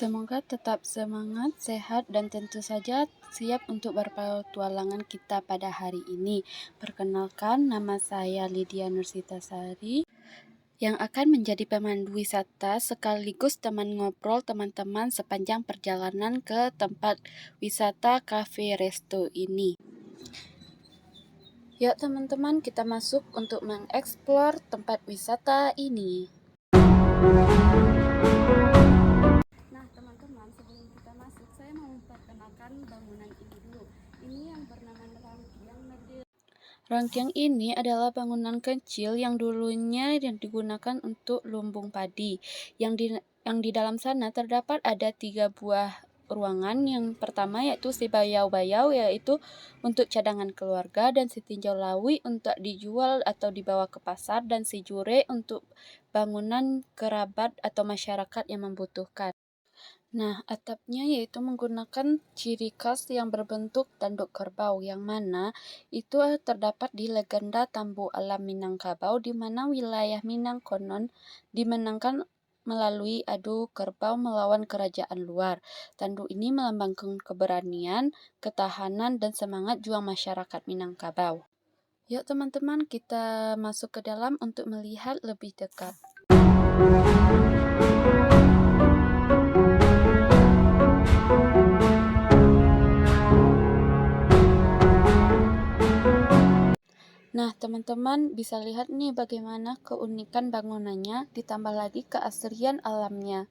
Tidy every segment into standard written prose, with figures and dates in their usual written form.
Semoga tetap semangat, sehat, dan tentu saja siap untuk berpetualangan kita pada hari ini. Perkenalkan, nama saya Lydia Nursitasari yang akan menjadi pemandu wisata sekaligus teman ngobrol teman-teman sepanjang perjalanan ke tempat wisata Cafe Resto ini. Yuk teman-teman, kita masuk untuk mengeksplor tempat wisata ini. Nah teman-teman, sebelum kita masuk, saya mau memperkenalkan bangunan ini dulu. Ini yang bernama Rangkiang Medil. Rangkiang ini adalah bangunan kecil yang dulunya digunakan untuk lumbung padi. Yang di dalam sana terdapat ada 3 buah ruangan. Yang pertama yaitu si bayau-bayau, yaitu untuk cadangan keluarga, dan si tinjau lawi untuk dijual atau dibawa ke pasar, dan si jure untuk bangunan kerabat atau masyarakat yang membutuhkan. Nah, atapnya yaitu menggunakan ciri khas yang berbentuk tanduk kerbau, yang mana itu terdapat di legenda Tambu Alam Minangkabau, di mana wilayah Minang konon dimenangkan melalui adu kerbau melawan kerajaan luar. Tanduk ini melambangkan keberanian, ketahanan, dan semangat juang masyarakat Minangkabau. Yuk teman-teman, kita masuk ke dalam untuk melihat lebih dekat. Nah, teman-teman bisa lihat nih bagaimana keunikan bangunannya, ditambah lagi keasrian alamnya.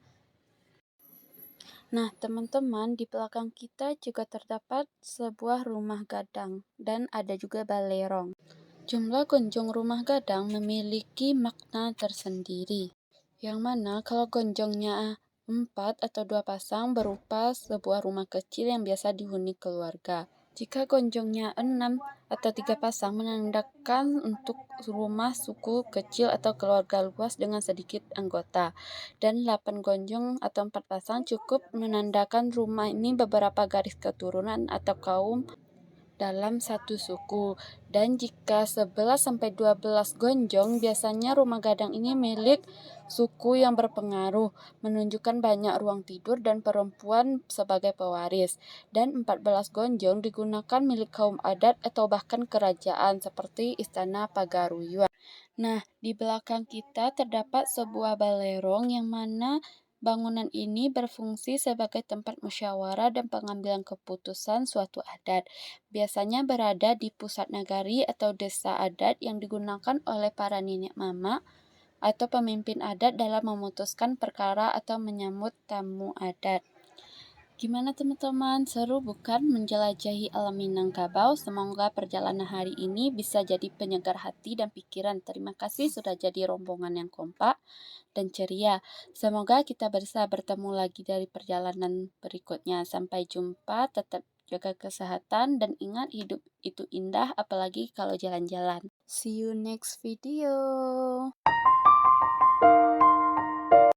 Nah, teman-teman, di belakang kita juga terdapat sebuah rumah gadang dan ada juga balerong. Jumlah gonjong rumah gadang memiliki makna tersendiri, yang mana kalau gonjongnya 4 atau 2 pasang berupa sebuah rumah kecil yang biasa dihuni keluarga. Jika gonjongnya 6 atau 3 pasang menandakan untuk rumah suku kecil atau keluarga luas dengan sedikit anggota. Dan 8 gonjong atau 4 pasang cukup menandakan rumah ini beberapa garis keturunan atau kaum dalam satu suku. Dan jika 11-12 gonjong, biasanya rumah gadang ini milik suku yang berpengaruh, menunjukkan banyak ruang tidur dan perempuan sebagai pewaris. Dan 14 gonjong digunakan milik kaum adat atau bahkan kerajaan seperti Istana Pagaruyuan. Nah, di belakang kita terdapat sebuah balerong yang mana bangunan ini berfungsi sebagai tempat musyawarah dan pengambilan keputusan suatu adat. Biasanya berada di pusat nagari atau desa adat yang digunakan oleh para nenek mama atau pemimpin adat dalam memutuskan perkara atau menyambut tamu adat. Gimana teman-teman? Seru bukan menjelajahi alam Minangkabau? Semoga perjalanan hari ini bisa jadi penyegar hati dan pikiran. Terima kasih sudah jadi rombongan yang kompak dan ceria. Semoga kita bisa bertemu lagi dari perjalanan berikutnya. Sampai jumpa, tetap jaga kesehatan, dan ingat hidup itu indah, apalagi kalau jalan-jalan. See you next video.